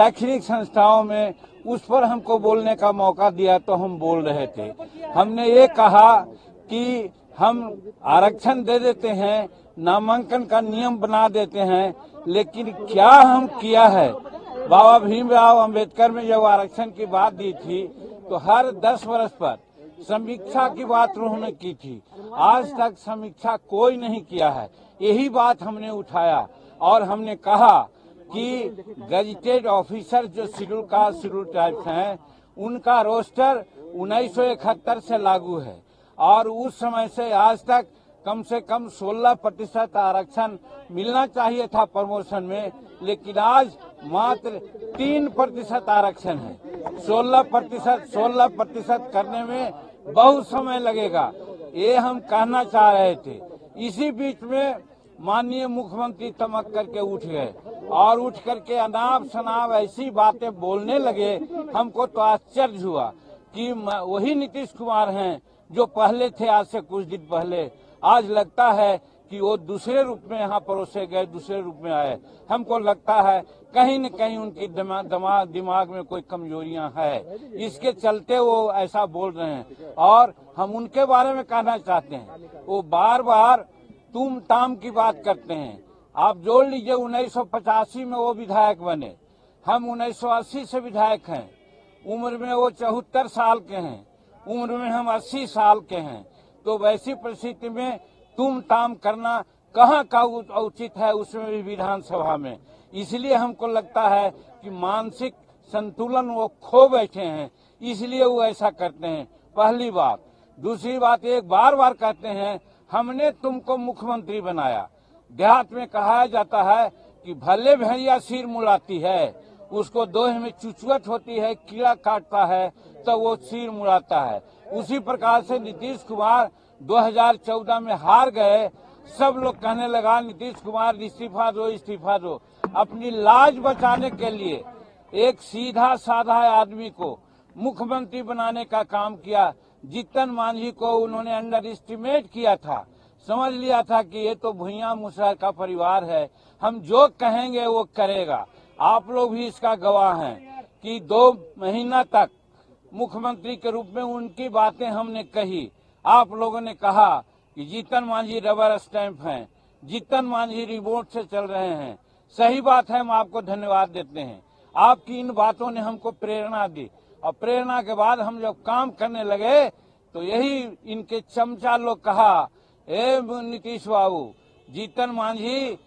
शैक्षणिक संस्थाओं में उस पर हमको बोलने का मौका दिया तो हम बोल रहे थे। हमने ये कहा कि हम आरक्षण दे देते हैं, नामांकन का नियम बना देते हैं, लेकिन क्या हम किया है। बाबा भीमराव अंबेडकर में जब आरक्षण की बात दी थी तो हर 10 वर्ष पर समीक्षा की बात उन्होंने की थी। आज तक समीक्षा कोई नहीं किया है। यही बात हमने उठाया और हमने कहा कि गजेटेड ऑफिसर जो शेड्यूल कास्ट शेड्यूल ट्राइब्स हैं, उनका रोस्टर 1971 से लागू है और उस समय से आज तक कम से कम 16% आरक्षण मिलना चाहिए था प्रमोशन में, लेकिन आज मात्र 3% आरक्षण है। 16% करने में बहुत समय लगेगा, ये हम कहना चाह रहे थे। इसी बीच में माननीय मुख्यमंत्री तमक करके उठ गए और उठ करके अनाप शनाप ऐसी बातें बोलने लगे। हमको तो आश्चर्य हुआ कि वही नीतीश कुमार हैं जो पहले थे, आज से कुछ दिन पहले। आज लगता है कि वो दूसरे रूप में यहाँ परोसे गए, दूसरे रूप में आए। हमको लगता है कहीं न कहीं उनकी दिमाग में कोई कमजोरियां है, इसके चलते वो ऐसा बोल रहे हैं। और हम उनके बारे में कहना चाहते हैं, वो बार बार तुम ताम की बात करते हैं। आप जोड़ लीजिए 1985 में वो विधायक बने, हम 1980 से विधायक हैं। उम्र में वो 74 साल के हैं, उम्र में हम 80 साल के हैं। तो वैसी परिस्थिति में तुम ताम करना कहाँ का उचित है, उसमें भी विधानसभा में। इसलिए हमको लगता है कि मानसिक संतुलन वो खो बैठे हैं, इसलिए वो ऐसा करते हैं। पहली बात। दूसरी बात, एक बार बार कहते हैं हमने तुमको मुख्यमंत्री बनाया। देहात में कहा जाता है कि भले भैया सिर मुड़ाती है, उसको दोहे में चुचुअट होती है, कीड़ा काटता है तो वो सिर मुड़ाता है। उसी प्रकार से नीतीश कुमार 2014 में हार गए। सब लोग कहने लगा नीतीश कुमार इस्तीफा दो, इस्तीफा दो। अपनी लाज बचाने के लिए एक सीधा साधा आदमी को मुख्यमंत्री बनाने का काम किया। जीतन मांझी को उन्होंने अंडर एस्टिमेट किया था, समझ लिया था कि ये तो भुइयां मुसहर का परिवार है, हम जो कहेंगे वो करेगा। आप लोग भी इसका गवाह हैं कि 2 महीना तक मुख्यमंत्री के रूप में उनकी बातें हमने कही। आप लोगों ने कहा कि जीतन मांझी रबर स्टैंप हैं, जीतन मांझी रिमोट से चल रहे हैं। सही बात है, हम आपको धन्यवाद देते हैं। आपकी इन बातों ने हमको प्रेरणा दी और प्रेरणा के बाद हम जब काम करने लगे तो यही इनके चमचा लोग कहा, ए नीतीश बाबू, जीतन मांझी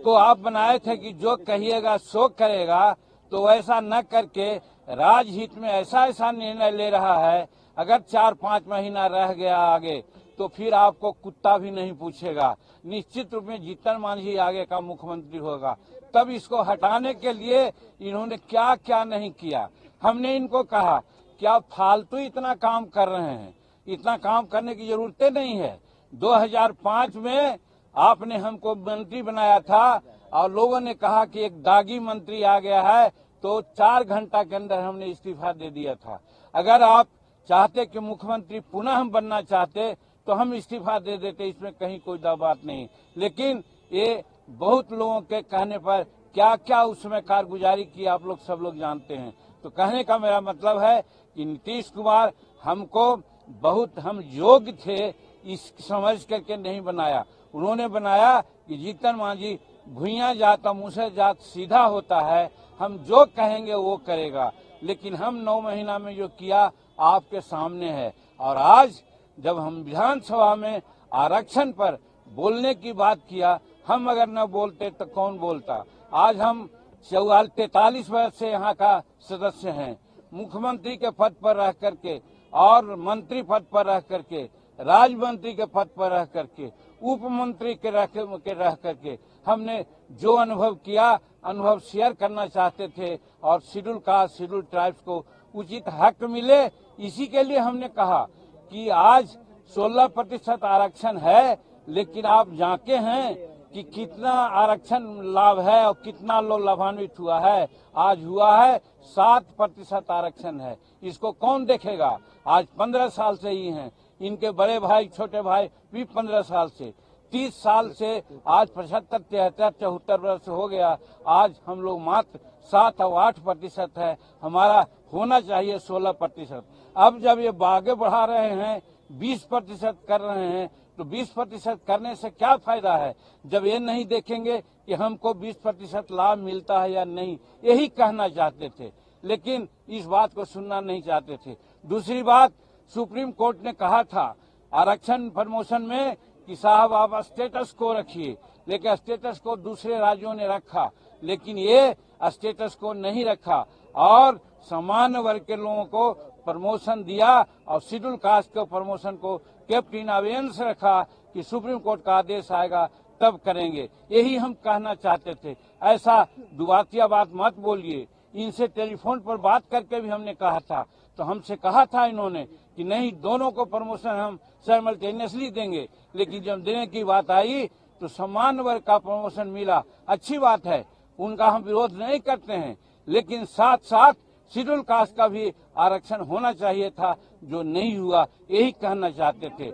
को आप बनाए थे कि जो कहिएगा सो करेगा, तो वैसा न करके राजहित में ऐसा ऐसा निर्णय ले रहा है। अगर 4-5 महीना रह गया आगे तो फिर आपको कुत्ता भी नहीं पूछेगा। निश्चित रूप में जीतन मांझी आगे का मुख्यमंत्री होगा। तब इसको हटाने के लिए इन्होंने क्या क्या नहीं किया। हमने इनको कहा कि आप फालतू इतना काम कर रहे हैं, इतना काम करने की जरूरत नहीं है। 2005 में आपने हमको मंत्री बनाया था और लोगों ने कहा कि एक दागी मंत्री आ गया है, तो 4 घंटा के अंदर हमने इस्तीफा दे दिया था। अगर आप चाहते कि मुख्यमंत्री पुनः हम बनना चाहते तो हम इस्तीफा दे देते, इसमें कहीं कोई दो बात नहीं। लेकिन ये बहुत लोगों के कहने पर क्या क्या उसमें कारगुजारी की आप लोग सब लोग जानते हैं। तो कहने का मेरा मतलब है कि नीतीश कुमार हमको बहुत हम योग्य थे इस समझ करके नहीं बनाया। उन्होंने बनाया कि जीतन मांझी भुइयां जात और मुसहर जात सीधा होता है, हम जो कहेंगे वो करेगा। लेकिन हम 9 महीना में जो किया आपके सामने है। और आज जब हम विधानसभा में आरक्षण पर बोलने की बात किया, हम अगर न बोलते तो कौन बोलता। आज हम 43 वर्ष से यहाँ का सदस्य हैं। मुख्यमंत्री के पद पर रह करके और मंत्री पद पर रह करके, राज्य मंत्री के पद पर रह करके, उप मंत्री के रह करके हमने जो अनुभव किया, अनुभव शेयर करना चाहते थे और शेड्यूल कास्ट शेड्यूल ट्राइब्स को उचित हक मिले। इसी के लिए हमने कहा कि आज 16% आरक्षण है, लेकिन आप जानते हैं कि कितना आरक्षण लाभ है और कितना लोग लाभान्वित हुआ है। आज हुआ है 7% आरक्षण है। इसको कौन देखेगा। आज 15 साल से ही हैं, इनके बड़े भाई छोटे भाई भी 15 साल से, 30 साल से, आज 75, 73, 74 वर्ष हो गया। आज हम लोग मात्र 7 और 8% है, हमारा होना चाहिए 16%। अब जब ये आगे बढ़ा रहे हैं 20% कर रहे हैं, तो 20% करने से क्या फायदा है जब ये नहीं देखेंगे कि हमको 20% लाभ मिलता है या नहीं। यही कहना चाहते थे, लेकिन इस बात को सुनना नहीं चाहते थे। दूसरी बात, सुप्रीम कोर्ट ने कहा था आरक्षण प्रमोशन में कि साहब आप स्टेटस को रखिए, लेकिन स्टेटस को दूसरे राज्यों ने रखा, लेकिन ये स्टेटस को नहीं रखा और सामान्य वर्ग के लोगों को प्रमोशन दिया और शेड्यूल कास्ट के प्रमोशन को केप्ट इन अबेयंस रखा कि सुप्रीम कोर्ट का आदेश आएगा तब करेंगे। यही हम कहना चाहते थे। ऐसा दुबातिया बात मत बोलिए। इनसे टेलीफोन पर बात करके भी हमने कहा था, तो हमसे कहा था इन्होंने कि नहीं, दोनों को प्रमोशन हम साइमल्टेनियसली देंगे, लेकिन जब देने की बात आई तो सामान्य वर्ग का प्रमोशन मिला, अच्छी बात है, उनका हम विरोध नहीं करते हैं, लेकिन साथ साथ शेड्यूल कास्ट का भी आरक्षण होना चाहिए था, जो नहीं हुआ। यही कहना चाहते थे।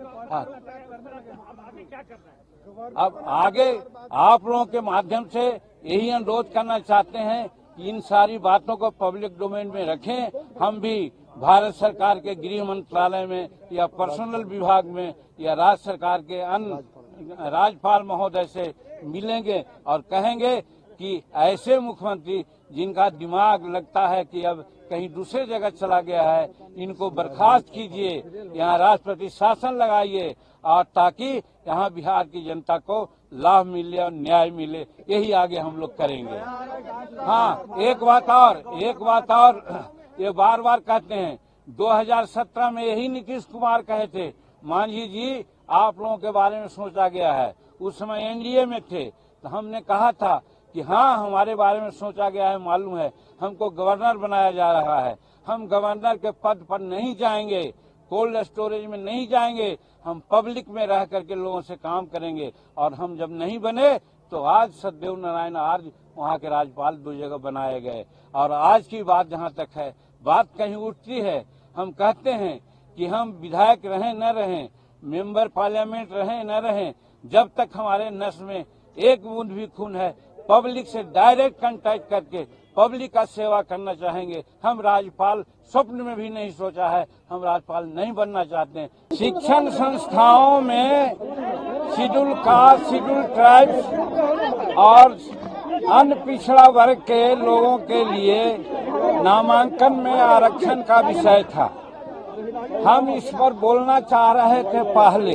अब आगे आप लोगों के माध्यम से यही अनुरोध करना चाहते हैं कि इन सारी बातों को पब्लिक डोमेन में रखें। हम भी भारत सरकार के गृह मंत्रालय में या पर्सनल विभाग में या राज्य सरकार के अन्य राज्यपाल महोदय से मिलेंगे और कहेंगे कि ऐसे मुख्यमंत्री जिनका दिमाग लगता है कि अब कहीं दूसरे जगह चला गया है, इनको बर्खास्त कीजिए, यहाँ राष्ट्रपति शासन लगाइए और ताकि यहाँ बिहार की जनता को लाभ मिले और न्याय मिले। यही आगे हम लोग करेंगे। हाँ, एक बात और ये बार बार कहते हैं, 2017 में यही नीतीश कुमार कहे थे, मांझी जी आप लोगों के बारे में सोचा गया है। उस समय एनडीए में थे, तो हमने कहा था कि हाँ, हमारे बारे में सोचा गया है, मालूम है, हमको गवर्नर बनाया जा रहा है। हम गवर्नर के पद पर नहीं जाएंगे, कोल्ड स्टोरेज में नहीं जाएंगे, हम पब्लिक में रह करके लोगों से काम करेंगे। और हम जब नहीं बने तो आज सत्यदेव नारायण आर्य वहाँ के राज्यपाल 2 जगह बनाए गए। और आज की बात जहाँ तक है, बात कहीं उठती है, हम कहते हैं कि हम विधायक रहें न रहें, मेंबर पार्लियामेंट रहें न रहें, जब तक हमारे नस में एक बूंद भी खून है, पब्लिक से डायरेक्ट कांटेक्ट करके पब्लिक का सेवा करना चाहेंगे। हम राज्यपाल स्वप्न में भी नहीं सोचा है, हम राज्यपाल नहीं बनना चाहते हैं। शिक्षण संस्थाओं में शेड्यूल कास्ट, शेड्यूल ट्राइब्स और अन्य पिछड़ा वर्ग के लोगों के लिए नामांकन में आरक्षण का विषय था। हम इस पर बोलना चाह रहे थे पहले,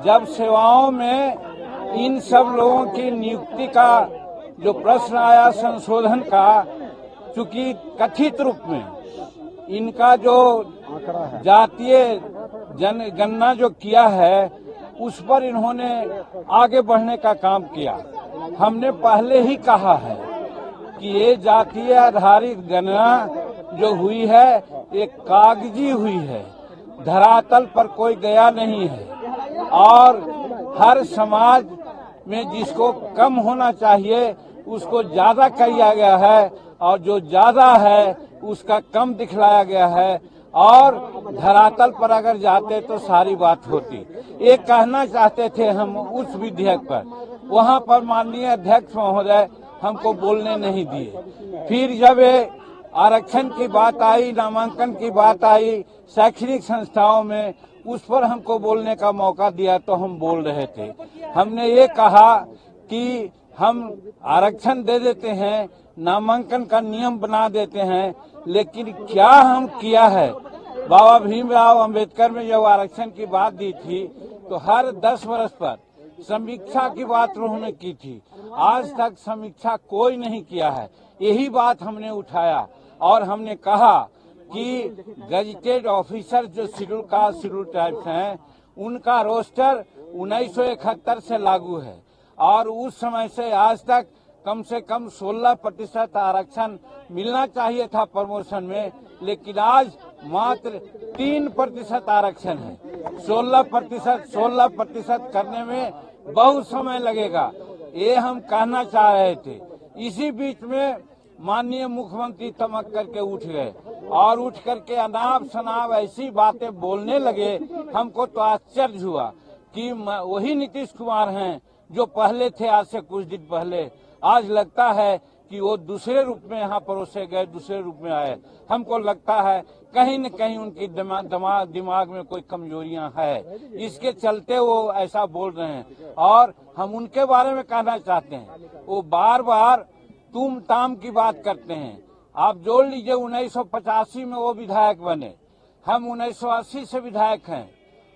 जब सेवाओं में इन सब लोगों की नियुक्ति का जो प्रश्न आया संशोधन का, चूंकि कथित रूप में इनका जो जातीय जनगणना जो किया है, उस पर इन्होंने आगे बढ़ने का काम किया। हमने पहले ही कहा है कि ये जातीय आधारित गणना जो हुई है, एक कागजी हुई है, धरातल पर कोई गया नहीं है। और हर समाज में जिसको कम होना चाहिए उसको ज्यादा किया गया है, और जो ज्यादा है उसका कम दिखलाया गया है। और धरातल पर अगर जाते तो सारी बात होती। ये कहना चाहते थे हम उस विधेयक पर, वहाँ पर माननीय अध्यक्ष महोदय हमको बोलने नहीं दिए। फिर जब ये आरक्षण की बात आई, नामांकन की बात आई शैक्षणिक संस्थाओं में, उस पर हमको बोलने का मौका दिया तो हम बोल रहे थे। हमने ये कहा कि हम आरक्षण दे देते हैं, नामांकन का नियम बना देते हैं, लेकिन क्या हम किया है। बाबा भीमराव अंबेडकर में जब आरक्षण की बात दी थी तो हर 10 वर्ष पर समीक्षा की बात उन्होंने की थी। आज तक समीक्षा कोई नहीं किया है। यही बात हमने उठाया और हमने कहा कि गजेटेड ऑफिसर जो शेड्यूल कास्ट, शेड्यूल ट्राइब्स हैं, उनका रोस्टर 1971 से लागू है और उस समय से आज तक कम से कम 16% आरक्षण मिलना चाहिए था प्रमोशन में, लेकिन आज मात्र 3% आरक्षण है। 16% करने में बहुत समय लगेगा, ये हम कहना चाह रहे थे। इसी बीच में माननीय मुख्यमंत्री तमक करके उठ गए और उठ करके अनाप शनाप ऐसी बातें बोलने लगे। हमको तो आश्चर्य हुआ कि वही नीतीश कुमार हैं जो पहले थे आज से कुछ दिन पहले। आज लगता है कि वो दूसरे रूप में यहाँ परोसे गए, दूसरे रूप में आए। हमको लगता है कहीं न कहीं उनकी दिमाग में कोई कमजोरियां है, इसके चलते वो ऐसा बोल रहे हैं। और हम उनके बारे में कहना चाहते हैं, वो बार बार तुम ताम की बात करते हैं। आप जोड़ लीजिए 1985 में वो विधायक बने, हम 1980 से विधायक हैं।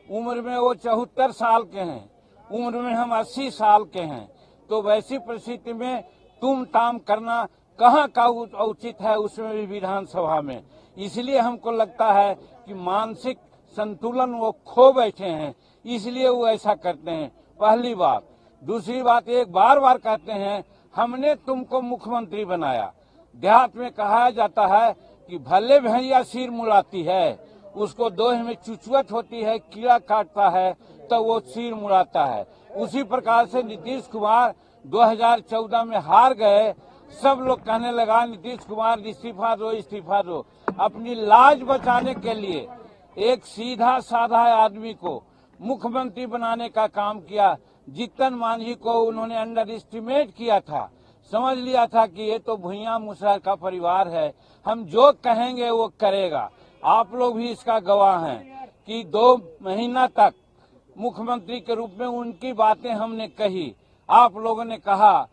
उम्र में वो 74 साल के हैं, उम्र में हम 80 साल के हैं। तो वैसी परिस्थिति में तुम ताम करना कहाँ का उचित है, उसमें भी विधानसभा में। इसलिए हमको लगता है कि मानसिक संतुलन वो खो बैठे हैं, इसलिए वो ऐसा करते हैं। पहली बात। दूसरी बात, एक बार बार कहते हैं हमने तुमको मुख्यमंत्री बनाया। देहात में कहा जाता है कि भले भैया सिर मुड़ाती है, उसको दोहे में चुचुअत होती है, कीड़ा काटता है तो वो सिर मुड़ाता है। उसी प्रकार से नीतीश कुमार 2014 में हार गए। सब लोग कहने लगा नीतीश कुमार इस्तीफा दो, इस्तीफा दो। अपनी लाज बचाने के लिए एक सीधा साधा आदमी को मुख्यमंत्री बनाने का काम किया। जीतन मांझी को उन्होंने अंडर एस्टिमेट किया था, समझ लिया था कि ये तो भुइयां मुसहर का परिवार है, हम जो कहेंगे वो करेगा। आप लोग भी इसका गवाह हैं कि 2 महीना तक मुख्यमंत्री के रूप में उनकी बातें हमने कही। आप लोगों ने कहा